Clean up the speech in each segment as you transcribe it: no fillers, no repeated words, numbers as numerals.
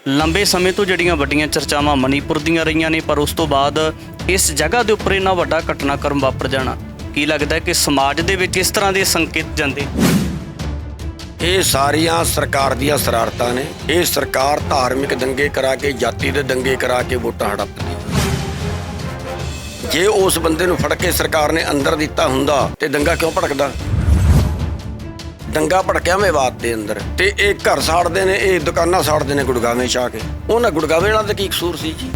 ਲੰਬੇ ਸਮੇਂ ਤੋਂ ਜਿਹੜੀਆਂ ਵੱਡੀਆਂ ਚਰਚਾਵਾਂ ਮਣੀਪੁਰ ਦੀਆਂ ਰਹੀਆਂ ਨੇ, ਪਰ ਉਸ ਤੋਂ ਬਾਅਦ ਇਸ ਜਗ੍ਹਾ ਦੇ ਉੱਪਰ ਇੰਨਾ ਵੱਡਾ ਘਟਨਾਕ੍ਰਮ ਵਾਪਰ ਜਾਣਾ, ਕੀ ਲੱਗਦਾ ਹੈ ਕਿ ਸਮਾਜ ਦੇ ਵਿੱਚ ਇਸ ਤਰ੍ਹਾਂ ਦੇ ਸੰਕੇਤ ਜਾਂਦੇ? ਇਹ ਸਾਰੀਆਂ ਸਰਕਾਰ ਦੀਆਂ ਸ਼ਰਾਰਤਾਂ ਨੇ। ਇਹ ਸਰਕਾਰ ਧਾਰਮਿਕ ਦੰਗੇ ਕਰਾ ਕੇ, ਜਾਤੀ ਦੇ ਦੰਗੇ ਕਰਾ ਕੇ ਵੋਟਾਂ ਹੜਪਦੀ। ਜੇ ਉਸ ਬੰਦੇ ਨੂੰ ਫੜ ਕੇ ਸਰਕਾਰ ਨੇ ਅੰਦਰ ਦਿੱਤਾ ਹੁੰਦਾ ਤੇ ਦੰਗਾ ਕਿਉਂ ਭੜਕਦਾ? ਦੰਗਾ ਭੜਕਿਆ ਮੇਵਾਤ ਦੇ ਅੰਦਰ, ਤੇ ਇਹ ਘਰ ਸਾੜਦੇ ਨੇ, ਇਹ ਦੁਕਾਨਾਂ ਸਾੜਦੇ ਨੇ ਗੁੜਗਾਵੇਂ ਚ ਆ ਕੇ। ਉਹਨਾਂ ਗੁੜਗਾਵੇਂ ਵਾਲਾ ਤਾਂ ਕੀ ਕਸੂਰ ਸੀ ਜੀ?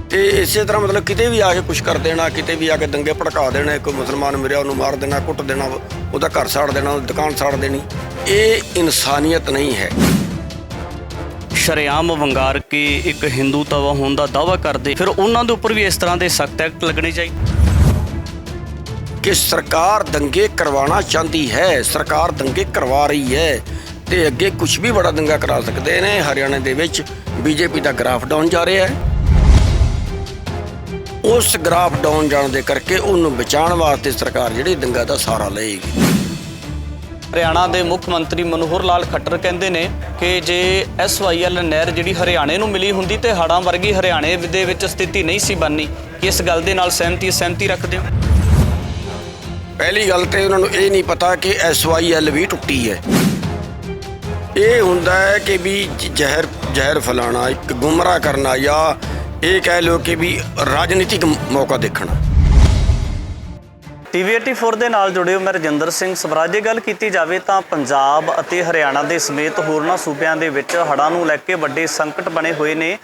ਤੇ ਇਸੇ ਤਰ੍ਹਾਂ ਮਤਲਬ ਕਿਤੇ ਵੀ ਆ ਕੇ ਕੁਛ ਕਰ ਦੇਣਾ, ਕਿਤੇ ਵੀ ਆ ਕੇ ਦੰਗੇ ਭੜਕਾ ਦੇਣਾ, ਕੋਈ ਮੁਸਲਮਾਨ ਮਿਲਿਆ ਉਹਨੂੰ ਮਾਰ ਦੇਣਾ, ਕੁੱਟ ਦੇਣਾ, ਉਹਦਾ ਘਰ ਸਾੜ ਦੇਣਾ, ਉਹਦੀ ਦੁਕਾਨ ਸਾੜ ਦੇਣੀ। ਇਹ ਇਨਸਾਨੀਅਤ ਨਹੀਂ ਹੈ। ਸ਼ਰੇਆਮ ਵੰਗਾਰ ਕੇ ਇੱਕ ਹਿੰਦੂਤਵ ਹੋਣ ਦਾ ਦਾਅਵਾ ਕਰਦੇ, ਫਿਰ ਉਹਨਾਂ ਦੇ ਉੱਪਰ ਵੀ ਇਸ ਤਰ੍ਹਾਂ ਦੇ ਸਖਤ ਐਕਟ ਲੱਗਣੇ ਚਾਹੀਦੇ ਕਿ ਸਰਕਾਰ ਦੰਗੇ ਕਰਵਾਉਣਾ ਚਾਹੁੰਦੀ ਹੈ, ਸਰਕਾਰ ਦੰਗੇ ਕਰਵਾ ਰਹੀ ਹੈ, ਤੇ ਅੱਗੇ ਕੁਝ ਵੀ ਬੜਾ ਦੰਗਾ ਕਰਾ ਸਕਦੇ ਨੇ। ਹਰਿਆਣਾ ਦੇ ਵਿੱਚ ਬੀਜੇਪੀ ਦਾ ਗ੍ਰਾਫ ਡਾਊਨ ਜਾ ਰਿਹਾ ਹੈ। ਉਸ ਗ੍ਰਾਫ ਡਾਊਨ ਜਾਣ ਦੇ ਕਰਕੇ ਉਹਨੂੰ ਬਚਾਉਣ ਵਾਸਤੇ ਸਰਕਾਰ ਜਿਹੜੀ ਦੰਗਾ ਦਾ ਸਹਾਰਾ ਲਏਗੀ। ਹਰਿਆਣਾ ਦੇ ਮੁੱਖ ਮੰਤਰੀ ਮਨੋਹਰ ਲਾਲ ਖੱਟਰ ਕਹਿੰਦੇ ਨੇ ਕਿ ਜੇ SYL ਨਹਿਰ ਜਿਹੜੀ ਹਰਿਆਣੇ ਨੂੰ ਮਿਲੀ ਹੁੰਦੀ ਤੇ ਹੜ੍ਹਾਂ ਵਰਗੀ ਹਰਿਆਣੇ ਦੇ ਵਿੱਚ ਸਥਿਤੀ ਨਹੀਂ ਸੀ ਬਣਨੀ। ਕਿ ਇਸ ਗੱਲ ਦੇ ਨਾਲ ਸਹਿਮਤੀ ਰੱਖਦੇ ਹੋ? ਪਹਿਲੀ ਗੱਲ ਤੇ ਉਹਨਾਂ ਨੂੰ ਇਹ ਨਹੀਂ ਪਤਾ ਕਿ SYL ਵੀ ਟੁੱਟੀ ਹੈ। ਇਹ ਹੁੰਦਾ ਹੈ ਕਿ ਵੀ ਜ਼ਹਿਰ ਫੈਲਾਉਣਾ, ਇੱਕ ਗੁੰਮਰਾਹ ਕਰਨਾ, ਜਾਂ ਇਹ ਕਹਿ ਲਓ ਕਿ ਵੀ ਰਾਜਨੀਤਿਕ ਮੌਕਾ ਦੇਖਣਾ। TV 84 ਦੇ ਨਾਲ ਜੁੜੇ ਹੋ, ਮੈਂ ਰਜਿੰਦਰ ਸਿੰਘ ਸਵਰਾਜ। ਜੇ ਗੱਲ ਕੀਤੀ ਜਾਵੇ ਤਾਂ ਪੰਜਾਬ ਅਤੇ ਹਰਿਆਣਾ ਦੇ ਸਮੇਤ ਹੋਰਨਾਂ ਸੂਬਿਆਂ ਦੇ ਵਿੱਚ ਹੜ੍ਹਾਂ ਨੂੰ ਲੈ ਕੇ ਵੱਡੇ ਸੰਕਟ ਬਣੇ ਹੋਏ ਨੇ।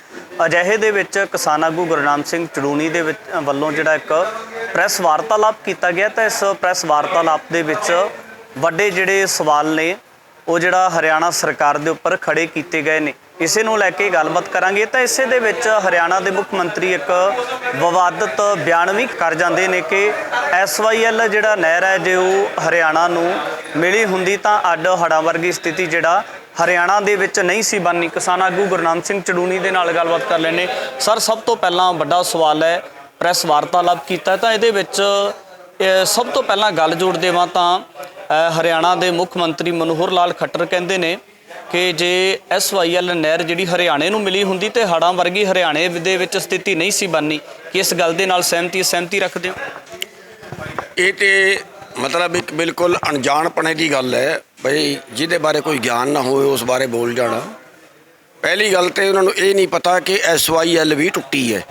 ਅਜਿਹੇ ਦੇ ਵਿੱਚ ਕਿਸਾਨ ਆਗੂ ਗੁਰਨਾਮ ਸਿੰਘ ਚੜੂਣੀ ਦੇ ਵੱਲੋਂ ਜਿਹੜਾ ਇੱਕ ਪ੍ਰੈਸ ਵਾਰਤਾਲਾਪ ਕੀਤਾ ਗਿਆ, ਤਾਂ ਇਸ ਪ੍ਰੈਸ ਵਾਰਤਾਲਾਪ ਦੇ ਵਿੱਚ ਵੱਡੇ ਜਿਹੜੇ ਸਵਾਲ ਨੇ ਉਹ ਜਿਹੜਾ ਹਰਿਆਣਾ ਸਰਕਾਰ ਦੇ ਉੱਪਰ ਖੜੇ ਕੀਤੇ ਗਏ ਨੇ। ਇਸੇ ਨੂੰ ਲੈ ਕੇ ਗੱਲਬਾਤ ਕਰਾਂਗੇ। ਤਾਂ ਇਸੇ ਦੇ ਵਿੱਚ ਹਰਿਆਣਾ ਦੇ ਮੁੱਖ ਮੰਤਰੀ ਇੱਕ ਵਿਵਾਦਤ ਬਿਆਨ ਵੀ ਕਰ ਜਾਂਦੇ ਨੇ ਕਿ SYL ਜਿਹੜਾ ਨਹਿਰ ਹੈ, ਜੇ ਉਹ ਹਰਿਆਣਾ ਨੂੰ ਮਿਲੀ ਹੁੰਦੀ ਤਾਂ ਅੱਡ ਹੜ੍ਹਾਂ ਵਰਗੀ ਸਥਿਤੀ ਜਿਹੜਾ ਹਰਿਆਣਾ ਦੇ ਵਿੱਚ ਨਹੀਂ ਸੀ ਬਣਨੀ। ਕਿਸਾਨ ਆਗੂ ਗੁਰਨਾਮ ਸਿੰਘ ਚੜੂਣੀ ਦੇ ਨਾਲ ਗੱਲਬਾਤ ਕਰ ਲੈਣੇ। ਸਰ, ਸਭ ਤੋਂ ਪਹਿਲਾਂ ਵੱਡਾ ਸਵਾਲ ਹੈ, ਪ੍ਰੈਸ ਵਾਰਤਾਲਾਪ ਕੀਤਾ ਤਾਂ ਇਹਦੇ ਵਿੱਚ ਸਭ ਤੋਂ ਪਹਿਲਾਂ ਗੱਲ ਜੋੜ ਦੇਵਾਂ ਤਾਂ ਹਰਿਆਣਾ ਦੇ ਮੁੱਖ ਮੰਤਰੀ ਮਨੋਹਰ ਲਾਲ ਖੱਟਰ ਕਹਿੰਦੇ ਨੇ ਕਿ ਜੇ SYL ਨਹਿਰ ਜਿਹੜੀ ਹਰਿਆਣੇ ਨੂੰ ਮਿਲੀ ਹੁੰਦੀ ਤੇ ਹੜ੍ਹਾਂ ਵਰਗੀ ਹਰਿਆਣੇ ਦੇ ਵਿੱਚ ਸਥਿਤੀ ਨਹੀਂ ਸੀ ਬਣਨੀ। ਕਿ ਇਸ ਗੱਲ ਦੇ ਨਾਲ ਸਹਿਮਤੀ ਰੱਖਦੇ ਹੋ? ਇਹ ਤੇ ਮਤਲਬ ਇੱਕ ਬਿਲਕੁਲ ਅਣਜਾਣਪਣੇ ਦੀ ਗੱਲ ਹੈ ਬਈ, ਜਿਹਦੇ ਬਾਰੇ ਕੋਈ ਗਿਆਨ ਨਾ ਹੋਵੇ ਉਸ ਬਾਰੇ ਬੋਲ ਜਾਣਾ। ਪਹਿਲੀ ਗੱਲ ਤੇ ਉਹਨਾਂ ਨੂੰ ਇਹ ਨਹੀਂ ਪਤਾ ਕਿ SYL ਵੀ ਟੁੱਟੀ ਹੈ।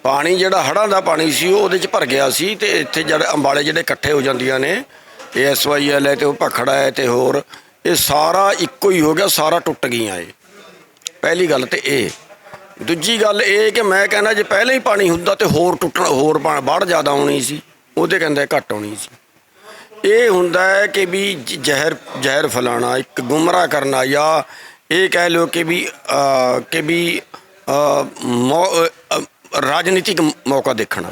ਪਾਣੀ ਜਿਹੜਾ ਹੜ੍ਹਾਂ ਦਾ ਪਾਣੀ ਸੀ ਉਹ ਉਹਦੇ 'ਚ ਭਰ ਗਿਆ ਸੀ, ਤੇ ਇੱਥੇ ਜਿਹੜੇ ਅੰਬਾਲੇ ਜਿਹੜੇ ਇਕੱਠੇ ਹੋ ਜਾਂਦੀਆਂ ਨੇ, ਇਹ SYL ਹੈ ਤੇ ਉਹ ਭਖੜਾ ਹੈ ਤੇ ਹੋਰ, ਇਹ ਸਾਰਾ ਇੱਕੋ ਹੀ ਹੋ ਗਿਆ, ਸਾਰਾ ਟੁੱਟ ਗਈਆਂ। ਇਹ ਪਹਿਲੀ ਗੱਲ ਤੇ ਇਹ। ਦੂਜੀ ਗੱਲ ਇਹ ਕਿ ਮੈਂ ਕਹਿੰਦਾ ਜੇ ਪਹਿਲਾਂ ਹੀ ਪਾਣੀ ਹੁੰਦਾ ਤੇ ਹੋਰ ਬਾੜ ਜ਼ਿਆਦਾ ਆਉਣੀ ਸੀ, ਉਹਦੇ ਕਹਿੰਦੇ ਘੱਟ ਆਉਣੀ ਸੀ। ਇਹ ਹੁੰਦਾ ਹੈ ਕਿ ਵੀ ਜ਼ਹਿਰ ਫੈਲਾਉਣਾ, ਇੱਕ ਗੁੰਮਰਾਹ ਕਰਨਾ, ਜਾਂ ਇਹ ਕਹਿ ਲਓ ਕਿ ਵੀ ਰਾਜਨੀਤਿਕ ਮੌਕਾ ਦੇਖਣਾ।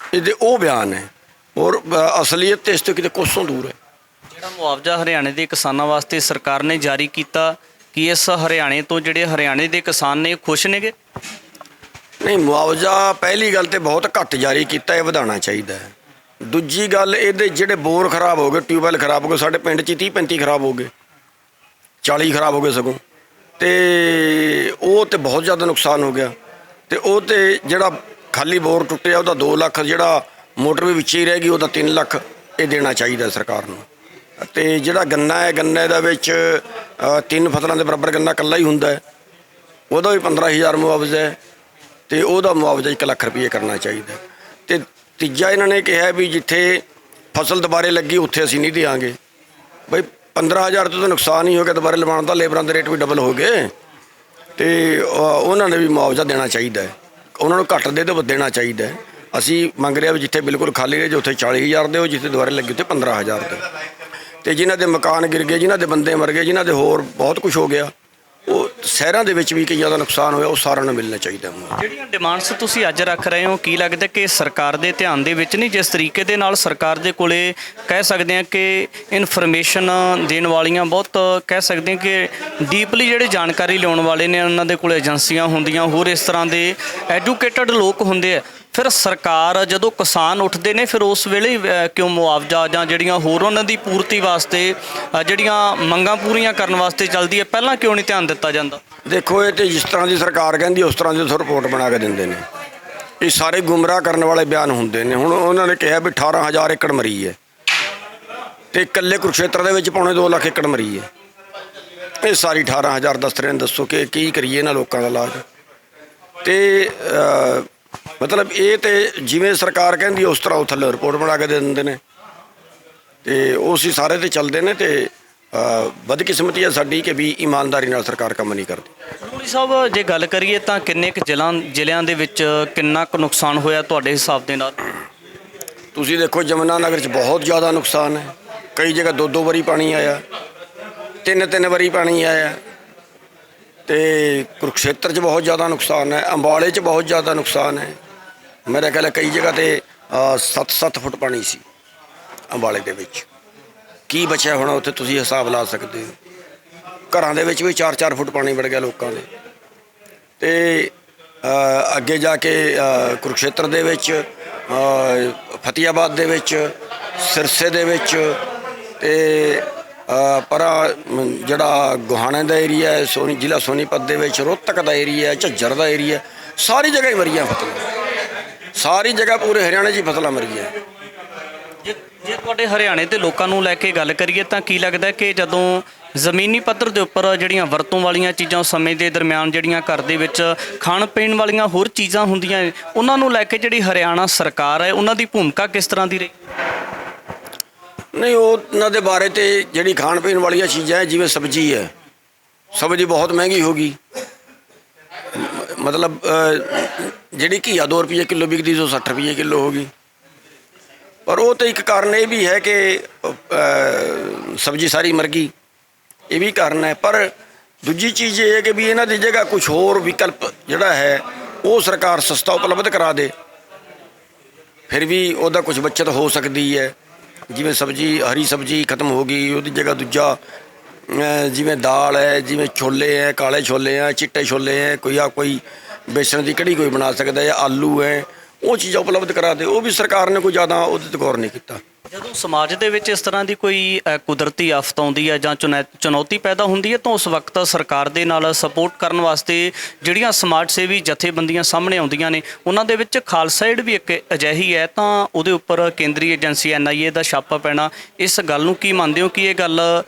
ਇਹਦੇ ਉਹ ਬਿਆਨ ਹੈ, ਔਰ ਅਸਲੀਅਤ ਤੇ ਇਸ ਤੋਂ ਕਿਤੇ ਕੋਸੋਂ ਦੂਰ ਹੈ। ਜਿਹੜਾ ਮੁਆਵਜ਼ਾ ਹਰਿਆਣੇ ਦੇ ਕਿਸਾਨਾਂ ਵਾਸਤੇ ਸਰਕਾਰ ਨੇ ਜਾਰੀ ਕੀਤਾ, ਕਿ ਇਸ ਹਰਿਆਣੇ ਤੋਂ ਜਿਹੜੇ ਹਰਿਆਣੇ ਦੇ ਕਿਸਾਨ ਨੇ ਖੁਸ਼ ਨੇਗੇ? ਨਹੀਂ, ਮੁਆਵਜ਼ਾ ਪਹਿਲੀ ਗੱਲ ਤੇ ਬਹੁਤ ਘੱਟ ਜਾਰੀ ਕੀਤਾ, ਇਹ ਵਧਾਉਣਾ ਚਾਹੀਦਾ ਹੈ। ਦੂਜੀ ਗੱਲ, ਇਹਦੇ ਜਿਹੜੇ ਬੋਰ ਖਰਾਬ ਹੋ ਗਏ, ਟਿਊਬਵੈੱਲ ਖਰਾਬ ਹੋ ਗਏ, ਸਾਡੇ ਪਿੰਡ 'ਚ 30-35 ਖਰਾਬ ਹੋ ਗਏ, 40 ਖਰਾਬ ਹੋ ਗਏ ਸਗੋਂ, ਤੇ ਉਹ ਤੇ ਬਹੁਤ ਜ਼ਿਆਦਾ ਨੁਕਸਾਨ ਹੋ ਗਿਆ। ਤੇ ਉਹ ਤੇ ਜਿਹੜਾ ਖਾਲੀ ਬੋਰ ਟੁੱਟਿਆ ਉਹਦਾ 2 ਲੱਖ, ਜਿਹੜਾ ਮੋਟਰ ਵੀ ਵਿੱਚ ਹੀ ਰਹਿ ਗਈ ਉਹਦਾ 3 ਲੱਖ ਇਹ ਦੇਣਾ ਚਾਹੀਦਾ ਸਰਕਾਰ ਨੂੰ। ਅਤੇ ਜਿਹੜਾ ਗੰਨਾ ਹੈ, ਗੰਨੇ ਦਾ ਵਿੱਚ 3 ਫਸਲਾਂ ਦੇ ਬਰਾਬਰ ਗੰਨਾ ਇਕੱਲਾ ਹੀ ਹੁੰਦਾ ਹੈ, ਉਹਦਾ ਵੀ 15,000 ਮੁਆਵਜ਼ਾ ਹੈ, ਅਤੇ ਉਹਦਾ ਮੁਆਵਜ਼ਾ 1 ਲੱਖ ਰੁਪਏ ਕਰਨਾ ਚਾਹੀਦਾ। ਅਤੇ ਤੀਜਾ ਇਹਨਾਂ ਨੇ ਕਿਹਾ ਵੀ ਜਿੱਥੇ ਫਸਲ ਦੁਬਾਰੇ ਲੱਗੀ ਉੱਥੇ ਅਸੀਂ ਨਹੀਂ ਦਿਆਂਗੇ। ਬਈ 15,000 ਤੋਂ ਤਾਂ ਨੁਕਸਾਨ ਹੀ ਹੋ ਗਿਆ, ਦੁਬਾਰੇ ਲਵਾਉਣ ਦਾ ਲੇਬਰਾਂ ਦੇ ਰੇਟ ਵੀ ਡਬਲ ਹੋ ਗਏ, ਅਤੇ ਉਹਨਾਂ ਨੇ ਵੀ ਮੁਆਵਜ਼ਾ ਦੇਣਾ ਚਾਹੀਦਾ ਹੈ। ਉਹਨਾਂ ਨੂੰ ਘੱਟ ਦੇ ਦਿਓ, ਦੇਣਾ ਚਾਹੀਦਾ ਹੈ। ਅਸੀਂ ਮੰਗ ਰਹੇ ਹਾਂ ਵੀ ਜਿੱਥੇ ਬਿਲਕੁਲ ਖਾਲੀ ਰਹੇ, ਉੱਥੇ 40,000 ਦਿਓ, ਜਿੱਥੇ ਦੁਬਾਰੇ ਲੱਗੀ ਉੱਥੇ 15,000 ਦਿਓ। ਅਤੇ ਜਿਨ੍ਹਾਂ ਦੇ ਮਕਾਨ ਗਿਰ ਗਏ, ਜਿਨ੍ਹਾਂ ਦੇ ਬੰਦੇ ਮਰ ਗਏ, ਜਿਨ੍ਹਾਂ ਦੇ ਹੋਰ ਬਹੁਤ ਕੁਝ ਹੋ ਗਿਆ, ਉਹ ਸ਼ਹਿਰਾਂ ਦੇ ਵਿੱਚ ਵੀ ਕਈ ਜ਼ਿਆਦਾ ਨੁਕਸਾਨ ਹੋਇਆ, ਉਹ ਸਾਰਿਆਂ ਨੂੰ ਮਿਲਣਾ ਚਾਹੀਦਾ। ਜਿਹੜੀਆਂ ਡਿਮਾਂਡਸ ਤੁਸੀਂ ਅੱਜ ਰੱਖ ਰਹੇ ਹੋ, ਕੀ ਲੱਗਦਾ ਕਿ ਸਰਕਾਰ ਦੇ ਧਿਆਨ ਦੇ ਵਿੱਚ ਨਹੀਂ? ਜਿਸ ਤਰੀਕੇ ਦੇ ਨਾਲ ਸਰਕਾਰ ਦੇ ਕੋਲੇ ਕਹਿ ਸਕਦੇ ਹਾਂ ਕਿ ਇਨਫੋਰਮੇਸ਼ਨ ਦੇਣ ਵਾਲੀਆਂ ਬਹੁਤ, ਕਹਿ ਸਕਦੇ ਹਾਂ ਕਿ ਡੀਪਲੀ ਜਿਹੜੇ ਜਾਣਕਾਰੀ ਲਿਆਉਣ ਵਾਲੇ ਨੇ, ਉਹਨਾਂ ਦੇ ਕੋਲ ਏਜੰਸੀਆਂ ਹੁੰਦੀਆਂ, ਹੋਰ ਇਸ ਤਰ੍ਹਾਂ ਦੇ ਐਜੂਕੇਟਡ ਲੋਕ ਹੁੰਦੇ ਆ, ਫਿਰ ਸਰਕਾਰ ਜਦੋਂ ਕਿਸਾਨ ਉੱਠਦੇ ਨੇ ਫਿਰ ਉਸ ਵੇਲੇ ਹੀ, ਕਿਉਂ ਮੁਆਵਜ਼ਾ ਜਾਂ ਜਿਹੜੀਆਂ ਹੋਰ ਉਹਨਾਂ ਦੀ ਪੂਰਤੀ ਵਾਸਤੇ ਜਿਹੜੀਆਂ ਮੰਗਾਂ ਪੂਰੀਆਂ ਕਰਨ ਵਾਸਤੇ ਚੱਲਦੀ ਹੈ, ਪਹਿਲਾਂ ਕਿਉਂ ਨਹੀਂ ਧਿਆਨ ਦਿੱਤਾ ਜਾਂਦਾ? ਦੇਖੋ, ਇਹ ਤੇ ਜਿਸ ਤਰ੍ਹਾਂ ਦੀ ਸਰਕਾਰ ਕਹਿੰਦੀ ਉਸ ਤਰ੍ਹਾਂ ਦੀ ਰਿਪੋਰਟ ਬਣਾ ਕੇ ਦਿੰਦੇ ਨੇ। ਇਹ ਸਾਰੇ ਗੁੰਮਰਾਹ ਕਰਨ ਵਾਲੇ ਬਿਆਨ ਹੁੰਦੇ ਨੇ। ਹੁਣ ਉਹਨਾਂ ਨੇ ਕਿਹਾ ਵੀ 18,000 ਏਕੜ ਮਰੀ ਹੈ, ਤੇ ਇਕੱਲੇ ਕੁਰੂਕਸ਼ੇਤਰ ਦੇ ਵਿੱਚ ਪੌਣੇ 2 ਲੱਖ ਏਕੜ ਮਰੀ ਹੈ। ਇਹ ਸਾਰੀ 18,000 ਦੱਸ ਰਹੇ ਨੇ। ਦੱਸੋ ਕਿ ਕੀ ਕਰੀਏ ਇਹਨਾਂ ਲੋਕਾਂ ਦਾ ਇਲਾਜ? ਤੇ ਮਤਲਬ ਇਹ ਤੇ ਜਿਵੇਂ ਸਰਕਾਰ ਕਹਿੰਦੀ ਉਸ ਤਰ੍ਹਾਂ ਉਹ ਥੱਲੇ ਰਿਪੋਰਟ ਬਣਾ ਕੇ ਦੇ ਦਿੰਦੇ ਨੇ, ਤੇ ਉਸ ਹੀ ਸਾਰੇ ਤੇ ਚੱਲਦੇ ਨੇ। ਤੇ ਬਦਕਿਸਮਤੀ ਹੈ ਸਾਡੀ ਕਿ ਵੀ ਇਮਾਨਦਾਰੀ ਨਾਲ ਸਰਕਾਰ ਕੰਮ ਨਹੀਂ ਕਰਦੀ। ਮੋਦੀ ਸਾਹਿਬ, ਜੇ ਗੱਲ ਕਰੀਏ ਤਾਂ ਕਿੰਨੇ ਕੁ ਜ਼ਿਲ੍ਹਿਆਂ ਦੇ ਵਿੱਚ ਕਿੰਨਾ ਕੁ ਨੁਕਸਾਨ ਹੋਇਆ ਤੁਹਾਡੇ ਹਿਸਾਬ ਦੇ ਨਾਲ? ਤੁਸੀਂ ਦੇਖੋ, ਯਮੁਨਾ ਨਗਰ 'ਚ ਬਹੁਤ ਜ਼ਿਆਦਾ ਨੁਕਸਾਨ ਹੈ। ਕਈ ਜਗ੍ਹਾ 2-2 ਵਾਰੀ ਪਾਣੀ ਆਇਆ, 3-3 ਵਾਰੀ ਪਾਣੀ ਆਇਆ। ਤੇ ਕੁਰੂਕਸ਼ੇਤਰ 'ਚ ਬਹੁਤ ਜ਼ਿਆਦਾ ਨੁਕਸਾਨ ਹੈ, ਅੰਬਾਲੇ 'ਚ ਬਹੁਤ ਜ਼ਿਆਦਾ ਨੁਕਸਾਨ ਹੈ। ਮੇਰਾ ਖਿਆਲ ਹੈ ਕਈ ਜਗ੍ਹਾ 'ਤੇ 7-7 ਫੁੱਟ ਪਾਣੀ ਸੀ ਅੰਬਾਲੇ ਦੇ ਵਿੱਚ। ਕੀ ਬਚਿਆ ਹੋਣਾ ਉੱਥੇ ਤੁਸੀਂ ਹਿਸਾਬ ਲਾ ਸਕਦੇ ਹੋ। ਘਰਾਂ ਦੇ ਵਿੱਚ ਵੀ 4-4 ਫੁੱਟ ਪਾਣੀ ਵੜ ਗਿਆ ਲੋਕਾਂ ਦੇ। ਤੇ ਅੱਗੇ ਜਾ ਕੇ ਕੁਰੂਕਸ਼ੇਤਰ ਦੇ ਵਿੱਚ, ਫਤਿਆਬਾਦ ਦੇ ਵਿੱਚ, ਸਿਰਸੇ ਦੇ ਵਿੱਚ, ਤੇ ਪਰ ਜਿਹੜਾ ਗੋਹਾਣੇ ਦਾ ਏਰੀਆ ਹੈ, ਜ਼ਿਲ੍ਹਾ ਸੋਨੀਪਤ ਦੇ ਵਿੱਚ, ਰੋਹਤਕ ਦਾ ਏਰੀਆ, ਝੱਜਰ ਦਾ ਏਰੀਆ, ਸਾਰੀ ਜਗ੍ਹਾ ਹੀ ਮਰੀਆਂ ਫਸਲਾਂ। ਸਾਰੀ ਜਗ੍ਹਾ ਪੂਰੇ ਹਰਿਆਣੇ 'ਚ ਹੀ ਫਸਲਾਂ ਮਰੀਆਂ। ਜੇ ਤੁਹਾਡੇ ਹਰਿਆਣੇ ਦੇ ਲੋਕਾਂ ਨੂੰ ਲੈ ਕੇ ਗੱਲ ਕਰੀਏ ਤਾਂ ਕੀ ਲੱਗਦਾ ਕਿ ਜਦੋਂ ਜ਼ਮੀਨੀ ਪੱਧਰ ਦੇ ਉੱਪਰ ਜਿਹੜੀਆਂ ਵਰਤੋਂ ਵਾਲੀਆਂ ਚੀਜ਼ਾਂ ਉਸ ਸਮੇਂ ਦੇ ਦਰਮਿਆਨ ਜਿਹੜੀਆਂ ਘਰ ਦੇ ਵਿੱਚ ਖਾਣ ਪੀਣ ਵਾਲੀਆਂ ਹੋਰ ਚੀਜ਼ਾਂ ਹੁੰਦੀਆਂ, ਉਹਨਾਂ ਨੂੰ ਲੈ ਕੇ ਜਿਹੜੀ ਹਰਿਆਣਾ ਸਰਕਾਰ ਹੈ ਉਹਨਾਂ ਦੀ ਭੂਮਿਕਾ ਕਿਸ ਤਰ੍ਹਾਂ ਦੀ ਰਹੀ? ਨਹੀਂ, ਉਹਨਾਂ ਦੇ ਬਾਰੇ ਤੇ ਜਿਹੜੀ ਖਾਣ ਪੀਣ ਵਾਲੀਆਂ ਚੀਜ਼ਾਂ ਹੈ, ਜਿਵੇਂ ਸਬਜ਼ੀ ਹੈ, ਸਬਜ਼ੀ ਬਹੁਤ ਮਹਿੰਗੀ ਹੋ ਗਈ। ਮਤਲਬ ਜਿਹੜੀ ਘੀਆ 2 ਰੁਪਏ ਕਿਲੋ ਵਿਕਦੀ ਸੀ ਉਹ 60 ਰੁਪਏ ਕਿਲੋ ਹੋ ਗਈ। ਪਰ ਉਹ ਤਾਂ ਇੱਕ ਕਾਰਨ ਇਹ ਵੀ ਹੈ ਕਿ ਸਬਜ਼ੀ ਸਾਰੀ ਮਰ ਗਈ, ਇਹ ਵੀ ਕਾਰਨ ਹੈ। ਪਰ ਦੂਜੀ ਚੀਜ਼ ਇਹ ਹੈ ਕਿ ਵੀ ਇਹਨਾਂ ਦੀ ਜਗ੍ਹਾ ਕੁਛ ਹੋਰ ਵਿਕਲਪ ਜਿਹੜਾ ਹੈ ਉਹ ਸਰਕਾਰ ਸਸਤਾ ਉਪਲਬਧ ਕਰਾ ਦੇ, ਫਿਰ ਵੀ ਉਹਦਾ ਕੁਛ ਬੱਚਤ ਹੋ ਸਕਦੀ ਹੈ। ਜਿਵੇਂ ਸਬਜ਼ੀ, ਹਰੀ ਸਬਜ਼ੀ ਖਤਮ ਹੋ ਗਈ, ਉਹਦੀ ਜਗ੍ਹਾ ਦੂਜਾ ਜਿਵੇਂ ਦਾਲ ਹੈ, ਜਿਵੇਂ ਛੋਲੇ ਹੈ, ਕਾਲੇ ਛੋਲੇ ਹੈ, ਚਿੱਟੇ ਛੋਲੇ ਹੈ, ਕੋਈ ਬੇਸਣ ਦੀ ਕੜੀ ਕੋਈ ਬਣਾ ਸਕਦਾ ਹੈ, ਆਲੂ ਹੈ, ਉਹ ਚੀਜ਼ਾਂ ਉਪਲਬਧ ਕਰਾ ਦੇ। ਉਹ ਵੀ ਸਰਕਾਰ ਨੇ ਕੋਈ ਜ਼ਿਆਦਾ ਉਹਦੇ 'ਤੇ ਗੌਰ ਨਹੀਂ ਕੀਤਾ। ਜਦੋਂ ਸਮਾਜ ਦੇ ਵਿੱਚ ਇਸ ਤਰ੍ਹਾਂ ਦੀ ਕੋਈ ਕੁਦਰਤੀ ਆਫਤ ਆਉਂਦੀ ਹੈ ਜਾਂ ਚੁਣੌਤੀ ਪੈਦਾ ਹੁੰਦੀ ਹੈ ਤਾਂ ਉਸ ਵਕਤ ਸਰਕਾਰ ਦੇ ਨਾਲ ਸਪੋਰਟ ਕਰਨ ਵਾਸਤੇ ਜਿਹੜੀਆਂ ਸਮਾਜ ਸੇਵੀ ਜਥੇਬੰਦੀਆਂ ਸਾਹਮਣੇ ਆਉਂਦੀਆਂ ਨੇ, ਉਹਨਾਂ ਦੇ ਵਿੱਚ ਖਾਲਸਾ ਏਡ ਵੀ ਇੱਕ ਅਜਿਹੀ ਹੈ, ਤਾਂ ਉਹਦੇ ਉੱਪਰ ਕੇਂਦਰੀ ਏਜੰਸੀ NIA ਦਾ ਛਾਪਾ ਪੈਣਾ, ਇਸ ਗੱਲ ਨੂੰ ਕੀ ਮੰਨਦੇ ਹੋ ਕਿ ਇਹ ਗੱਲ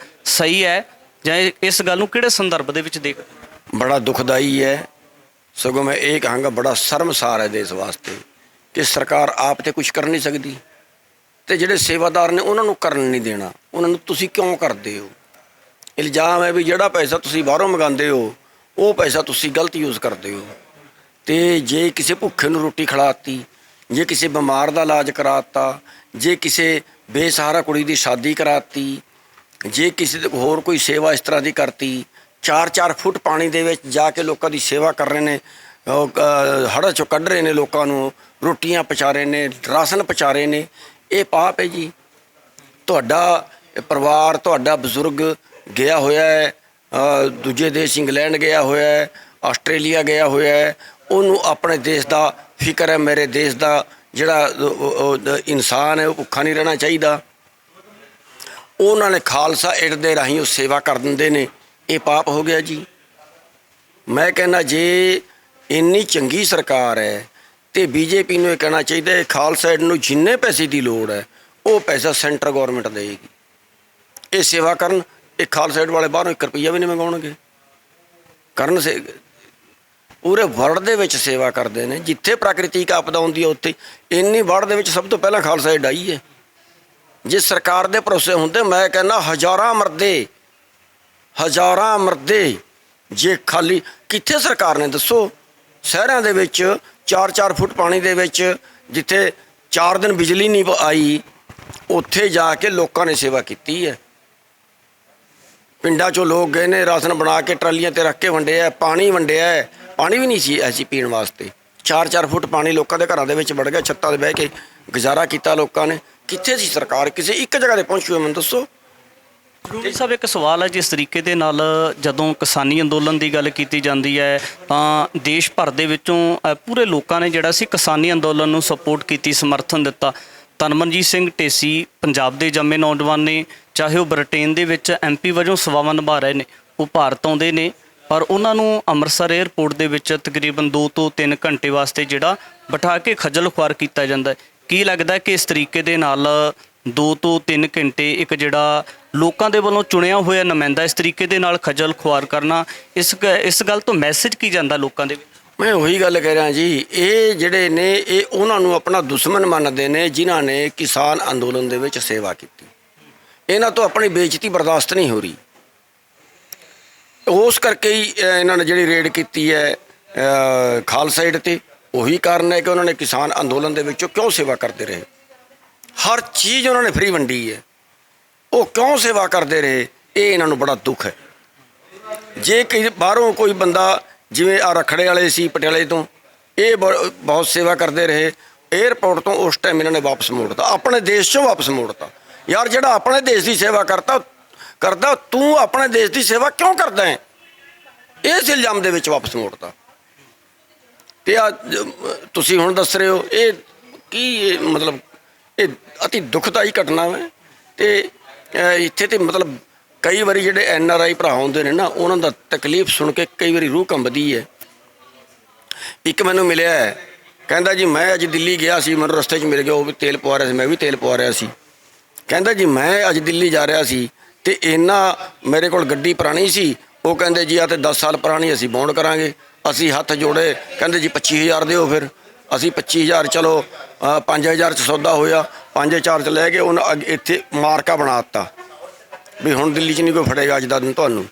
ਸਹੀ ਹੈ ਜਾਂ ਇਸ ਗੱਲ ਨੂੰ ਕਿਹੜੇ ਸੰਦਰਭ ਦੇ ਵਿੱਚ ਦੇਖਦੇ? ਬੜਾ ਦੁਖਦਾਈ ਹੈ। ਸਗੋਂ ਮੈਂ ਇਹ ਕਹਾਂਗਾ ਬੜਾ ਸ਼ਰਮਸਾਰ ਹੈ ਦੇਸ਼ ਵਾਸਤੇ ਕਿ ਸਰਕਾਰ ਆਪ ਤੇ ਕੁਝ ਕਰ ਨਹੀਂ ਸਕਦੀ ਤੇ ਜਿਹੜੇ ਸੇਵਾਦਾਰ ਨੇ ਉਹਨਾਂ ਨੂੰ ਕਰਨ ਨਹੀਂ ਦੇਣਾ। ਉਹਨਾਂ ਨੂੰ ਤੁਸੀਂ ਕਿਉਂ ਕਰਦੇ ਹੋ? ਇਲਜ਼ਾਮ ਹੈ ਵੀ ਜਿਹੜਾ ਪੈਸਾ ਤੁਸੀਂ ਬਾਹਰੋਂ ਮੰਗਾਉਂਦੇ ਹੋ ਉਹ ਪੈਸਾ ਤੁਸੀਂ ਗਲਤ ਯੂਜ਼ ਕਰਦੇ ਹੋ। ਤੇ ਜੇ ਕਿਸੇ ਭੁੱਖੇ ਨੂੰ ਰੋਟੀ ਖਿਲਾਤੀ, ਜੇ ਕਿਸੇ ਬਿਮਾਰ ਦਾ ਇਲਾਜ ਕਰਾਤਾ, ਜੇ ਕਿਸੇ ਬੇਸਹਾਰਾ ਕੁੜੀ ਦੀ ਸ਼ਾਦੀ ਕਰਾਤੀ, ਜੇ ਕਿਸੇ ਹੋਰ ਕੋਈ ਸੇਵਾ ਇਸ ਤਰ੍ਹਾਂ ਦੀ ਕਰਤੀ, 4-4 ਫੁੱਟ ਪਾਣੀ ਦੇ ਵਿੱਚ ਜਾ ਕੇ ਲੋਕਾਂ ਦੀ ਸੇਵਾ ਕਰ ਰਹੇ ਨੇ, ਹੜ੍ਹਾਂ 'ਚੋਂ ਕੱਢ ਰਹੇ ਨੇ ਲੋਕਾਂ ਨੂੰ, ਰੋਟੀਆਂ ਪਹੁੰਚਾ ਰਹੇ ਨੇ, ਰਾਸ਼ਨ ਪਹੁੰਚਾ ਰਹੇ ਨੇ, ਇਹ ਪਾਪ ਹੈ ਜੀ। ਤੁਹਾਡਾ ਪਰਿਵਾਰ, ਤੁਹਾਡਾ ਬਜ਼ੁਰਗ ਗਿਆ ਹੋਇਆ ਹੈ, ਦੂਜੇ ਦੇਸ਼ ਇੰਗਲੈਂਡ ਗਿਆ ਹੋਇਆ ਹੈ, ਆਸਟ੍ਰੇਲੀਆ ਗਿਆ ਹੋਇਆ ਹੈ, ਉਹਨੂੰ ਆਪਣੇ ਦੇਸ਼ ਦਾ ਫਿਕਰ ਹੈ। ਮੇਰੇ ਦੇਸ਼ ਦਾ ਜਿਹੜਾ ਇਨਸਾਨ ਹੈ ਉਹ ਭੁੱਖਾ ਨਹੀਂ ਰਹਿਣਾ ਚਾਹੀਦਾ। ਉਹਨਾਂ ਨੇ ਖਾਲਸਾ ਏਡ ਦੇ ਰਾਹੀਂ ਉਹ ਸੇਵਾ ਕਰ ਦਿੰਦੇ ਨੇ, ਇਹ ਪਾਪ ਹੋ ਗਿਆ ਜੀ। ਮੈਂ ਕਹਿੰਦਾ ਜੇ ਇੰਨੀ ਚੰਗੀ ਸਰਕਾਰ ਹੈ ਤੇ BJP ਨੂੰ ਇਹ ਕਹਿਣਾ ਚਾਹੀਦਾ ਹੈ ਖਾਲਸਾ ਏਡ ਨੂੰ ਜਿੰਨੇ ਪੈਸੇ ਦੀ ਲੋੜ ਹੈ ਉਹ ਪੈਸਾ ਸੈਂਟਰ ਗੌਰਮੈਂਟ ਦੇਗੀ। ਇਹ ਸੇਵਾ ਕਰਨ, ਇਹ ਖਾਲਸਾ ਏਡ ਵਾਲੇ ਬਾਹਰੋਂ 1 ਰੁਪਈਆ ਵੀ ਨਹੀਂ ਮੰਗਾਉਣਗੇ। ਕਰਨ ਪੂਰੇ ਵਰਲਡ ਦੇ ਵਿੱਚ ਸੇਵਾ ਕਰਦੇ ਨੇ। ਜਿੱਥੇ ਪ੍ਰਾਕ੍ਰਿਤਿਕ ਆਪਦਾ ਹੁੰਦੀ ਹੈ ਉੱਥੇ, ਇੰਨੀ ਵਰਲਡ ਦੇ ਵਿੱਚ ਸਭ ਤੋਂ ਪਹਿਲਾਂ ਖਾਲਸਾ ਏਡ ਆਈ ਹੈ। ਜੇ ਸਰਕਾਰ ਦੇ ਭਰੋਸੇ ਹੁੰਦੇ, ਮੈਂ ਕਹਿੰਦਾ ਹਜ਼ਾਰਾਂ ਮਰਦੇ ਜੇ ਖਾਲੀ ਕਿੱਥੇ ਸਰਕਾਰ ਨੇ ਦੱਸੋ? ਸ਼ਹਿਰਾਂ ਦੇ ਵਿੱਚ 4-4 ਫੁੱਟ ਪਾਣੀ ਦੇ ਵਿੱਚ ਜਿੱਥੇ 4 ਦਿਨ ਬਿਜਲੀ ਨਹੀਂ ਆਈ, ਉੱਥੇ ਜਾ ਕੇ ਲੋਕਾਂ ਨੇ ਸੇਵਾ ਕੀਤੀ ਹੈ। ਪਿੰਡਾਂ 'ਚੋਂ ਲੋਕ ਗਏ ਨੇ, ਰਾਸ਼ਨ ਬਣਾ ਕੇ ਟਰਾਲੀਆਂ 'ਤੇ ਰੱਖ ਕੇ ਵੰਡਿਆ, ਪਾਣੀ ਵੰਡਿਆ। ਪਾਣੀ ਵੀ ਨਹੀਂ ਸੀ ਐਸੀ ਪੀਣ ਵਾਸਤੇ। 4-4 ਫੁੱਟ ਪਾਣੀ ਲੋਕਾਂ ਦੇ ਘਰਾਂ ਦੇ ਵਿੱਚ ਵੜ ਗਿਆ। ਛੱਤਾਂ 'ਤੇ ਬਹਿ ਕੇ ਗੁਜ਼ਾਰਾ ਕੀਤਾ ਲੋਕਾਂ ਨੇ। ਕਿੱਥੇ ਸੀ ਸਰਕਾਰ? ਕਿਸੇ ਇੱਕ ਜਗ੍ਹਾ 'ਤੇ ਪਹੁੰਚੀ ਹੋਈ ਮੈਨੂੰ ਦੱਸੋ। ਜੀ ਸਾਹਿਬ, ਇੱਕ ਸਵਾਲ ਹੈ, ਜਿਸ ਤਰੀਕੇ ਦੇ ਨਾਲ ਜਦੋਂ ਕਿਸਾਨੀ ਅੰਦੋਲਨ ਦੀ ਗੱਲ ਕੀਤੀ ਜਾਂਦੀ ਹੈ ਤਾਂ ਦੇਸ਼ ਭਰ ਦੇ ਵਿੱਚੋਂ ਪੂਰੇ ਲੋਕਾਂ ਨੇ ਜਿਹੜਾ ਸੀ ਕਿਸਾਨੀ ਅੰਦੋਲਨ ਨੂੰ ਸਪੋਰਟ ਕੀਤੀ, ਸਮਰਥਨ ਦਿੱਤਾ। ਤਨਮਨਜੀਤ ਸਿੰਘ ਢੇਸੀ ਪੰਜਾਬ ਦੇ ਜੰਮੇ ਨੌਜਵਾਨ ਨੇ, ਚਾਹੇ ਉਹ ਬ੍ਰਿਟੇਨ ਦੇ ਵਿੱਚ MP ਵਜੋਂ ਸੇਵਾਵਾਂ ਨਿਭਾ ਰਹੇ ਨੇ, ਉਹ ਭਾਰਤ ਆਉਂਦੇ ਨੇ, ਪਰ ਉਹਨਾਂ ਨੂੰ ਅੰਮ੍ਰਿਤਸਰ ਏਅਰਪੋਰਟ ਦੇ ਵਿੱਚ ਤਕਰੀਬਨ 2 ਤੋਂ 3 ਘੰਟੇ ਵਾਸਤੇ ਜਿਹੜਾ ਬਿਠਾ ਕੇ ਖੱਜਲ ਖੁਆਰ ਕੀਤਾ ਜਾਂਦਾ ਹੈ। ਕੀ ਲੱਗਦਾ ਕਿ ਇਸ ਤਰੀਕੇ ਦੇ ਨਾਲ 2 ਤੋਂ 3 ਘੰਟੇ ਇੱਕ ਜਿਹੜਾ ਲੋਕਾਂ ਦੇ ਵੱਲੋਂ ਚੁਣਿਆ ਹੋਇਆ ਨੁਮਾਇੰਦਾ ਇਸ ਤਰੀਕੇ ਦੇ ਨਾਲ ਖੱਜਲ ਖੁਆਰ ਕਰਨਾ, ਇਸ ਗੱਲ ਤੋਂ ਮੈਸੇਜ ਕੀ ਜਾਂਦਾ ਲੋਕਾਂ ਦੇ ਵਿੱਚ? ਮੈਂ ਉਹੀ ਗੱਲ ਕਹਿ ਰਿਹਾ ਜੀ, ਇਹ ਜਿਹੜੇ ਨੇ ਇਹ ਉਹਨਾਂ ਨੂੰ ਆਪਣਾ ਦੁਸ਼ਮਣ ਮੰਨਦੇ ਨੇ ਜਿਨ੍ਹਾਂ ਨੇ ਕਿਸਾਨ ਅੰਦੋਲਨ ਦੇ ਵਿੱਚ ਸੇਵਾ ਕੀਤੀ। ਇਹਨਾਂ ਤੋਂ ਆਪਣੀ ਬੇਇੱਜ਼ਤੀ ਬਰਦਾਸ਼ਤ ਨਹੀਂ ਹੋ ਰਹੀ। ਉਸ ਕਰਕੇ ਹੀ ਇਹਨਾਂ ਨੇ ਜਿਹੜੀ ਰੇਡ ਕੀਤੀ ਹੈ ਖਾਲਸਾ ਏਡ 'ਤੇ, ਉਹੀ ਕਾਰਨ ਹੈ ਕਿ ਉਹਨਾਂ ਨੇ ਕਿਸਾਨ ਅੰਦੋਲਨ ਦੇ ਵਿੱਚੋਂ ਕਿਉਂ ਸੇਵਾ ਕਰਦੇ ਰਹੇ। ਹਰ ਚੀਜ਼ ਉਹਨਾਂ ਨੇ ਫ੍ਰੀ ਵੰਡੀ ਹੈ, ਉਹ ਕਿਉਂ ਸੇਵਾ ਕਰਦੇ ਰਹੇ, ਇਹ ਇਹਨਾਂ ਨੂੰ ਬੜਾ ਦੁੱਖ ਹੈ। ਜੇ ਕਿ ਬਾਹਰੋਂ ਕੋਈ ਬੰਦਾ ਜਿਵੇਂ ਆ ਰਖੜੇ ਵਾਲੇ ਸੀ ਪਟਿਆਲੇ ਤੋਂ, ਇਹ ਬਹੁਤ ਸੇਵਾ ਕਰਦੇ ਰਹੇ, ਏਅਰਪੋਰਟ ਤੋਂ ਉਸ ਟਾਈਮ ਇਹਨਾਂ ਨੇ ਵਾਪਸ ਮੋੜਤਾ, ਆਪਣੇ ਦੇਸ਼ 'ਚੋਂ ਵਾਪਸ ਮੋੜਤਾ। ਯਾਰ ਜਿਹੜਾ ਆਪਣੇ ਦੇਸ਼ ਦੀ ਸੇਵਾ ਕਰਦਾ ਤੂੰ ਆਪਣੇ ਦੇਸ਼ ਦੀ ਸੇਵਾ ਕਿਉਂ ਕਰਦਾ ਹੈ, ਇਸ ਇਲਜ਼ਾਮ ਦੇ ਵਿੱਚ ਵਾਪਸ ਮੋੜਤਾ। ਤੇ ਆ ਤੁਸੀਂ ਹੁਣ ਦੱਸ ਰਹੇ ਹੋ, ਇਹ ਕੀ ਮਤਲਬ ਇਹ ਅਤੀ ਦੁਖਦਾਈ ਘਟਨਾ ਹੈ। ਤੇ ਇੱਥੇ ਤੇ ਮਤਲਬ ਕਈ ਵਾਰੀ ਜਿਹੜੇ NRI ਭਰਾ ਹੁੰਦੇ ਨੇ ਨਾ, ਉਹਨਾਂ ਦਾ ਤਕਲੀਫ ਸੁਣ ਕੇ ਕਈ ਵਾਰੀ ਰੂਹ ਕੰਬਦੀ ਹੈ। ਇੱਕ ਮੈਨੂੰ ਮਿਲਿਆ ਹੈ, ਕਹਿੰਦਾ ਜੀ ਮੈਂ ਅੱਜ ਦਿੱਲੀ ਗਿਆ ਸੀ, ਮੈਨੂੰ ਰਸਤੇ 'ਚ ਮਿਲ ਗਿਆ, ਉਹ ਵੀ ਤੇਲ ਪਵਾ ਰਿਹਾ ਸੀ, ਮੈਂ ਵੀ ਤੇਲ ਪਵਾ ਰਿਹਾ ਸੀ। ਕਹਿੰਦਾ ਜੀ ਮੈਂ ਅੱਜ ਦਿੱਲੀ ਜਾ ਰਿਹਾ ਸੀ ਤੇ ਮੇਰੇ ਕੋਲ ਗੱਡੀ ਪੁਰਾਣੀ ਸੀ, ਉਹ ਕਹਿੰਦੇ ਜੀ ਆ ਤੇ 10 ਸਾਲ ਪੁਰਾਣੀ, ਅਸੀਂ ਬੌਂਡ ਕਰਾਂਗੇ। ਅਸੀਂ ਹੱਥ ਜੋੜੇ, ਕਹਿੰਦੇ ਜੀ 25,000 ਦਿਓ। ਫਿਰ ਅਸੀਂ 25,000 ਚਲੋ 5,000 'ਚ ਸੌਦਾ ਹੋਇਆ, 5,000 'ਚ ਲੈ ਕੇ ਉਹਨਾਂ ਇੱਥੇ ਮਾਰਕਾ ਬਣਾ ਦਿੱਤਾ ਵੀ ਹੁਣ ਦਿੱਲੀ 'ਚ ਨਹੀਂ ਕੋਈ ਫੜੇਗਾ ਅੱਜ ਦਾ ਦਿਨ ਤੁਹਾਨੂੰ।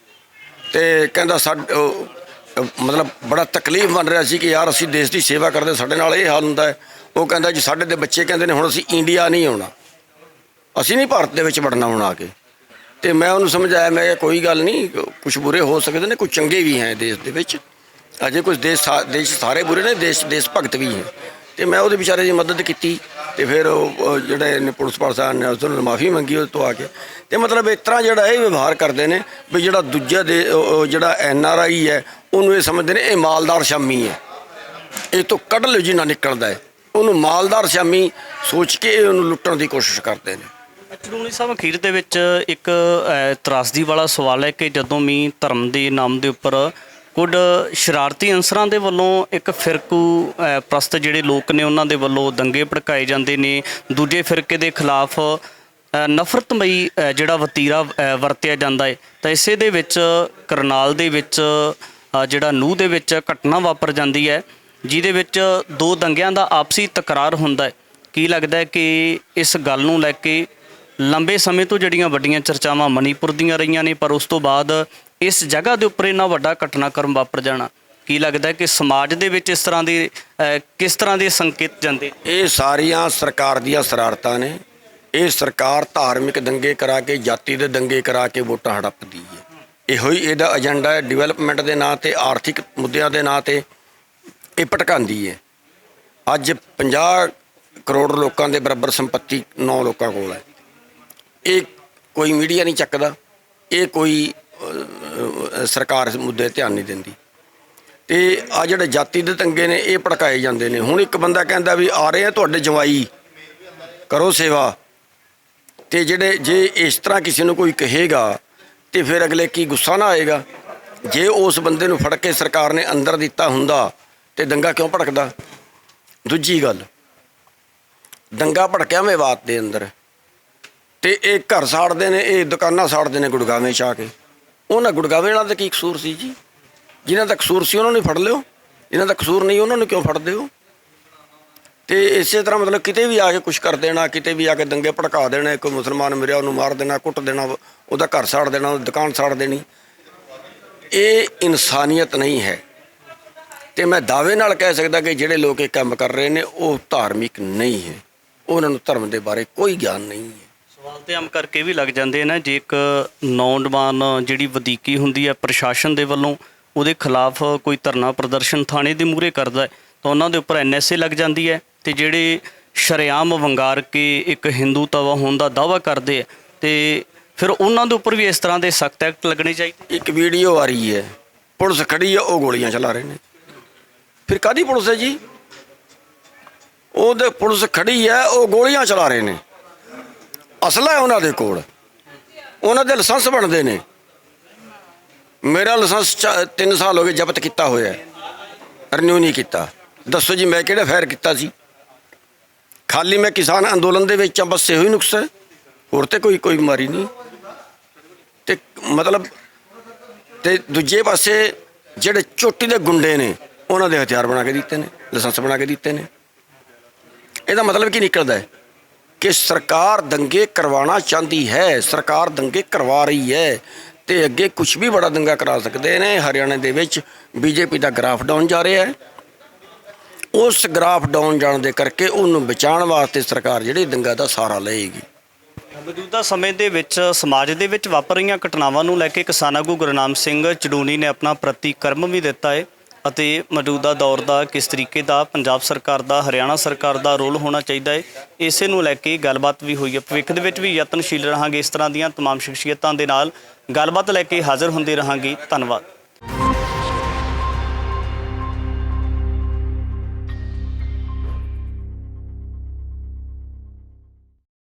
ਤੇ ਕਹਿੰਦਾ ਮਤਲਬ ਬੜਾ ਤਕਲੀਫ ਬਣ ਰਿਹਾ ਸੀ ਕਿ ਯਾਰ ਅਸੀਂ ਦੇਸ਼ ਦੀ ਸੇਵਾ ਕਰਦੇ, ਸਾਡੇ ਨਾਲ ਇਹ ਹਾਲ ਹੁੰਦਾ ਹੈ। ਉਹ ਕਹਿੰਦਾ ਜੀ ਸਾਡੇ ਦੇ ਬੱਚੇ ਕਹਿੰਦੇ ਨੇ ਹੁਣ ਅਸੀਂ ਇੰਡੀਆ ਨਹੀਂ ਆਉਣਾ, ਅਸੀਂ ਨਹੀਂ ਭਾਰਤ ਦੇ ਵਿੱਚ ਵੜਨਾ ਹੁਣ ਆ ਕੇ। ਤੇ ਮੈਂ ਉਹਨੂੰ ਸਮਝਾਇਆ, ਮੈਂ ਕਿਹਾ ਕੋਈ ਗੱਲ ਨਹੀਂ, ਕੁਛ ਬੁਰੇ ਹੋ ਸਕਦੇ ਨੇ, ਕੁਛ ਚੰਗੇ ਵੀ ਹੈ ਦੇਸ਼ ਦੇ ਵਿੱਚ, ਅਜੇ ਕੁਝ ਦੇਸ਼ ਸਾਰੇ ਬੁਰੇ ਨੇ, ਦੇਸ਼ ਭਗਤ ਵੀ ਹੈ। ਤੇ ਮੈਂ ਉਹਦੇ ਵਿਚਾਰੇ ਦੀ ਮਦਦ ਕੀਤੀ ਤੇ ਫਿਰ ਉਹ ਜਿਹੜੇ ਨੇ ਪੁਲਿਸ ਪ੍ਰਸ਼ਾਸਨ ਨੇ ਉਸ ਨੂੰ ਮਾਫੀ ਮੰਗੀ ਉਹਦੇ ਤੋਂ ਆ ਕੇ। ਤੇ ਮਤਲਬ ਇਸ ਤਰ੍ਹਾਂ ਜਿਹੜਾ ਇਹ ਵਿਵਹਾਰ ਕਰਦੇ ਨੇ ਵੀ ਜਿਹੜਾ ਦੂਜਾ ਜਿਹੜਾ NRI ਹੈ ਉਹਨੂੰ ਇਹ ਸਮਝਦੇ ਨੇ ਇਹ ਮਾਲਦਾਰ ਸ਼ਾਮੀ ਹੈ, ਇਹ ਤੋਂ ਕੱਢ ਲਿਓ ਜਿੰਨਾ ਨਿਕਲਦਾ ਹੈ, ਉਹਨੂੰ ਮਾਲਦਾਰ ਸ਼ਾਮੀ ਸੋਚ ਕੇ ਉਹਨੂੰ ਲੁੱਟਣ ਦੀ ਕੋਸ਼ਿਸ਼ ਕਰਦੇ ਨੇ। ਚੜੂਣੀ ਸਾਹਿਬ, ਅਖੀਰ ਦੇ ਵਿੱਚ ਇੱਕ ਤਰਾਸਦੀ ਵਾਲਾ ਸਵਾਲ ਹੈ ਕਿ ਜਦੋਂ ਵੀ ਧਰਮ ਦੇ ਨਾਮ ਦੇ ਉੱਪਰ ਕੁਝ ਸ਼ਰਾਰਤੀ ਅਨਸਰਾਂ ਦੇ ਵੱਲੋਂ ਇੱਕ ਫਿਰਕੂ ਪ੍ਰਸਤ ਜਿਹੜੇ ਲੋਕ ਨੇ ਉਹਨਾਂ ਦੇ ਵੱਲੋਂ ਦੰਗੇ ਭੜਕਾਏ ਜਾਂਦੇ ਨੇ, ਦੂਜੇ ਫਿਰਕੇ ਦੇ ਖਿਲਾਫ ਨਫ਼ਰਤਮਈ ਜਿਹੜਾ ਵਤੀਰਾ ਵਰਤਿਆ ਜਾਂਦਾ ਹੈ, ਤਾਂ ਇਸੇ ਦੇ ਵਿੱਚ ਕਰਨਾਲ ਦੇ ਵਿੱਚ ਜਿਹੜਾ ਨੂੰਹ ਦੇ ਵਿੱਚ ਘਟਨਾ ਵਾਪਰ ਜਾਂਦੀ ਹੈ ਜਿਹਦੇ ਵਿੱਚ 2 ਦੰਗਿਆਂ ਦਾ ਆਪਸੀ ਤਕਰਾਰ ਹੁੰਦਾ ਹੈ। ਕੀ ਲੱਗਦਾ ਹੈ ਕਿ ਇਸ ਗੱਲ ਨੂੰ ਲੈ ਕੇ ਲੰਬੇ ਸਮੇਂ ਤੋਂ ਜਿਹੜੀਆਂ ਵੱਡੀਆਂ ਚਰਚਾਵਾਂ ਮਣੀਪੁਰ ਦੀਆਂ ਰਹੀਆਂ ਨੇ, ਪਰ ਉਸ ਤੋਂ ਬਾਅਦ ਇਸ ਜਗ੍ਹਾ ਦੇ ਉੱਪਰ ਇੰਨਾ ਵੱਡਾ ਘਟਨਾਕ੍ਰਮ ਵਾਪਰ ਜਾਣਾ, ਕੀ ਲੱਗਦਾ ਕਿ ਸਮਾਜ ਦੇ ਵਿੱਚ ਇਸ ਤਰ੍ਹਾਂ ਦੇ ਕਿਸ ਤਰ੍ਹਾਂ ਦੇ ਸੰਕੇਤ ਜਾਂਦੇ? ਇਹ ਸਾਰੀਆਂ ਸਰਕਾਰ ਦੀਆਂ ਸ਼ਰਾਰਤਾਂ ਨੇ। ਇਹ ਸਰਕਾਰ ਧਾਰਮਿਕ ਦੰਗੇ ਕਰਾ ਕੇ, ਜਾਤੀ ਦੇ ਦੰਗੇ ਕਰਾ ਕੇ ਵੋਟਾਂ ਹੜੱਪਦੀ ਹੈ। ਇਹੋ ਹੀ ਇਹਦਾ ਏਜੰਡਾ ਹੈ। ਡਿਵੈਲਪਮੈਂਟ ਦੇ ਨਾਂ 'ਤੇ, ਆਰਥਿਕ ਮੁੱਦਿਆਂ ਦੇ ਨਾਂ 'ਤੇ ਇਹ ਭਟਕਾਉਂਦੀ ਹੈ। ਅੱਜ 50 ਕਰੋੜ ਲੋਕਾਂ ਦੇ ਬਰਾਬਰ ਸੰਪत्ति 9 ਲੋਕਾਂ ਕੋਲ ਹੈ। ਇਹ ਕੋਈ ਮੀਡੀਆ ਨਹੀਂ ਚੱਕਦਾ, ਇਹ ਕੋਈ ਸਰਕਾਰ ਮੁੱਦੇ ਧਿਆਨ ਨਹੀਂ ਦਿੰਦੀ। ਤੇ ਆ ਜਿਹੜੇ ਜਾਤੀ ਦੇ ਦੰਗੇ ਨੇ ਇਹ ਭੜਕਾਏ ਜਾਂਦੇ ਨੇ। ਹੁਣ ਇੱਕ ਬੰਦਾ ਕਹਿੰਦਾ ਵੀ ਆ ਰਹੇ ਆ ਤੁਹਾਡੇ ਜਵਾਈ, ਕਰੋ ਸੇਵਾ। ਤੇ ਜੇ ਇਸ ਤਰ੍ਹਾਂ ਕਿਸੇ ਨੂੰ ਕੋਈ ਕਹੇਗਾ ਤੇ ਫਿਰ ਅਗਲੇ ਕੀ ਗੁੱਸਾ ਨਾ ਆਏਗਾ? ਜੇ ਉਸ ਬੰਦੇ ਨੂੰ ਫੜ ਕੇ ਸਰਕਾਰ ਨੇ ਅੰਦਰ ਦਿੱਤਾ ਹੁੰਦਾ ਤੇ ਦੰਗਾ ਕਿਉਂ ਭੜਕਦਾ? ਦੂਜੀ ਗੱਲ, ਦੰਗਾ ਭੜਕਿਆ ਮੇਵਾਤ ਦੇ ਅੰਦਰ ਤੇ ਇਹ ਘਰ ਸਾੜਦੇ ਨੇ, ਇਹ ਦੁਕਾਨਾਂ ਸਾੜਦੇ ਨੇ ਗੁੜਗਾਵੇਂ 'ਚ ਆ ਕੇ। ਉਹਨਾਂ ਗੁੜਗਾਵੇਂ ਵਾਲਾ ਦਾ ਕੀ ਕਸੂਰ ਸੀ ਜੀ? ਜਿਨ੍ਹਾਂ ਦਾ ਕਸੂਰ ਸੀ ਉਹਨਾਂ ਨੂੰ ਫੜ ਲਿਓ, ਜਿਨ੍ਹਾਂ ਦਾ ਕਸੂਰ ਨਹੀਂ ਉਹਨਾਂ ਨੂੰ ਕਿਉਂ ਫੜਦੇ ਹੋ? ਤੇ ਇਸੇ ਤਰ੍ਹਾਂ ਮਤਲਬ ਕਿਤੇ ਵੀ ਆ ਕੇ ਕੁਛ ਕਰ ਦੇਣਾ, ਕਿਤੇ ਵੀ ਆ ਕੇ ਦੰਗੇ ਭੜਕਾ ਦੇਣਾ। ਕੋਈ ਮੁਸਲਮਾਨ ਮਿਲਿਆ ਉਹਨੂੰ ਮਾਰ ਦੇਣਾ, ਕੁੱਟ ਦੇਣਾ, ਉਹਦਾ ਘਰ ਸਾੜ ਦੇਣਾ, ਉਹਦੀ ਦੁਕਾਨ ਸਾੜ ਦੇਣੀ। ਇਹ ਇਨਸਾਨੀਅਤ ਨਹੀਂ ਹੈ। ਤੇ ਮੈਂ ਦਾਅਵੇ ਨਾਲ ਕਹਿ ਸਕਦਾ ਕਿ ਜਿਹੜੇ ਲੋਕ ਇਹ ਕੰਮ ਕਰ ਰਹੇ ਨੇ ਉਹ ਧਾਰਮਿਕ ਨਹੀਂ ਹੈ, ਉਹਨਾਂ ਨੂੰ ਧਰਮ ਦੇ ਬਾਰੇ ਕੋਈ ਗਿਆਨ ਨਹੀਂ ਹੈ। ਸਵਾਲ ਤੇ ਆਮ ਕਰਕੇ ਵੀ ਲੱਗ ਜਾਂਦੇ ਨੇ, ਜੇ ਇੱਕ ਨੌਜਵਾਨ ਜਿਹੜੀ ਵਧੀਕੀ ਹੁੰਦੀ ਹੈ ਪ੍ਰਸ਼ਾਸਨ ਦੇ ਵੱਲੋਂ ਉਹਦੇ ਖਿਲਾਫ ਕੋਈ ਧਰਨਾ ਪ੍ਰਦਰਸ਼ਨ ਥਾਣੇ ਦੇ ਮੂਹਰੇ ਕਰਦਾ ਹੈ ਤਾਂ ਉਹਨਾਂ ਦੇ ਉੱਪਰ NSA ਲੱਗ ਜਾਂਦੀ ਹੈ। ਤੇ ਜਿਹੜੇ ਸ਼ਰੇਆਮ ਵੰਗਾਰ ਕੇ ਇੱਕ ਹਿੰਦੂਤਵਾ ਹੋਣ ਦਾ ਦਾਅਵਾ ਕਰਦੇ ਆ ਤੇ ਫਿਰ ਉਹਨਾਂ ਦੇ ਉੱਪਰ ਵੀ ਇਸ ਤਰ੍ਹਾਂ ਦੇ ਸਖਤ ਐਕਟ ਲੱਗਣੇ ਚਾਹੀਦੇ। ਇੱਕ ਵੀਡੀਓ ਆ ਰਹੀ ਹੈ, ਪੁਲਿਸ ਖੜੀ ਹੈ, ਉਹ ਗੋਲੀਆਂ ਚਲਾ ਰਹੇ ਨੇ। ਫਿਰ ਕਾਹਦੀ ਪੁਲਿਸ ਹੈ ਜੀ? ਉਹਦੇ ਪੁਲਿਸ ਖੜੀ ਹੈ, ਉਹ ਗੋਲੀਆਂ ਚਲਾ ਰਹੇ ਨੇ। ਅਸਲਾ ਹੈ ਉਹਨਾਂ ਦੇ ਕੋਲ, ਉਹਨਾਂ ਦੇ ਲਾਇਸੈਂਸ ਬਣਦੇ ਨੇ। ਮੇਰਾ ਲਾਇਸੈਂਸ 3 ਸਾਲ ਹੋ ਗਏ ਜ਼ਬਤ ਕੀਤਾ ਹੋਇਆ, ਰਿਨਿਊ ਨਹੀਂ ਕੀਤਾ। ਦੱਸੋ ਜੀ ਮੈਂ ਕਿਹੜਾ ਫਾਇਰ ਕੀਤਾ ਸੀ? ਖਾਲੀ ਮੈਂ ਕਿਸਾਨ ਅੰਦੋਲਨ ਦੇ ਵਿੱਚ ਆ, ਬਸ ਇਹੋ ਹੀ ਨੁਕਸ ਹੈ, ਹੋਰ ਤੇ ਕੋਈ ਬਿਮਾਰੀ ਨਹੀਂ। ਤੇ ਮਤਲਬ ਤੇ ਦੂਜੇ ਪਾਸੇ ਜਿਹੜੇ ਚੋਟੀ ਦੇ ਗੁੰਡੇ ਨੇ, ਉਹਨਾਂ ਦੇ ਹਥਿਆਰ ਬਣਾ ਕੇ ਦਿੱਤੇ ਨੇ, ਲਾਇਸੈਂਸ ਬਣਾ ਕੇ ਦਿੱਤੇ ਨੇ। ਇਹਦਾ ਮਤਲਬ ਕੀ ਨਿਕਲਦਾ ਹੈ ਕਿ ਸਰਕਾਰ ਦੰਗੇ ਕਰਵਾਉਣਾ ਚਾਹੁੰਦੀ ਹੈ, ਸਰਕਾਰ ਦੰਗੇ ਕਰਵਾ ਰਹੀ ਹੈ, ਤੇ ਅੱਗੇ ਕੁਝ ਵੀ ਬੜਾ ਦੰਗਾ ਕਰਾ ਸਕਦੇ ਨੇ। ਹਰਿਆਣਾ ਦੇ ਵਿੱਚ ਬੀਜੇਪੀ ਦਾ ਗ੍ਰਾਫ ਡਾਊਨ ਜਾ ਰਿਹਾ ਹੈ। ਉਸ ਗ੍ਰਾਫ ਡਾਊਨ ਜਾਣ ਦੇ ਕਰਕੇ ਉਹਨੂੰ ਬਚਾਉਣ ਵਾਸਤੇ ਸਰਕਾਰ ਜਿਹੜੀ ਦੰਗਾ ਦਾ ਸਹਾਰਾ ਲਏਗੀ। ਮੌਜੂਦਾ ਸਮੇਂ ਦੇ ਵਿੱਚ ਸਮਾਜ ਦੇ ਵਿੱਚ ਵਾਪਰ ਰਹੀਆਂ ਘਟਨਾਵਾਂ ਨੂੰ ਲੈ ਕੇ ਕਿਸਾਨ ਆਗੂ ਗੁਰਨਾਮ ਸਿੰਘ ਚੜੂਨੀ ਨੇ ਆਪਣਾ ਪ੍ਰਤੀਕਰਮ ਵੀ ਦਿੱਤਾ ਹੈ ਅਤੇ ਮੌਜੂਦਾ ਦੌਰ ਦਾ ਕਿਸ ਤਰੀਕੇ ਦਾ ਪੰਜਾਬ ਸਰਕਾਰ ਦਾ, ਹਰਿਆਣਾ ਸਰਕਾਰ ਦਾ ਰੋਲ ਹੋਣਾ ਚਾਹੀਦਾ ਹੈ, ਇਸੇ ਨੂੰ ਲੈ ਕੇ ਗੱਲਬਾਤ ਵੀ ਹੋਈ ਹੈ। ਭਵਿੱਖ ਦੇ ਵਿੱਚ ਵੀ ਯਤਨਸ਼ੀਲ ਰਹਾਂਗੇ, ਇਸ ਤਰ੍ਹਾਂ ਦੀਆਂ ਤਮਾਮ ਸ਼ਖਸੀਅਤਾਂ ਦੇ ਨਾਲ ਗੱਲਬਾਤ ਲੈ ਕੇ ਹਾਜ਼ਰ ਹੁੰਦੇ ਰਹਾਂਗੇ। ਧੰਨਵਾਦ।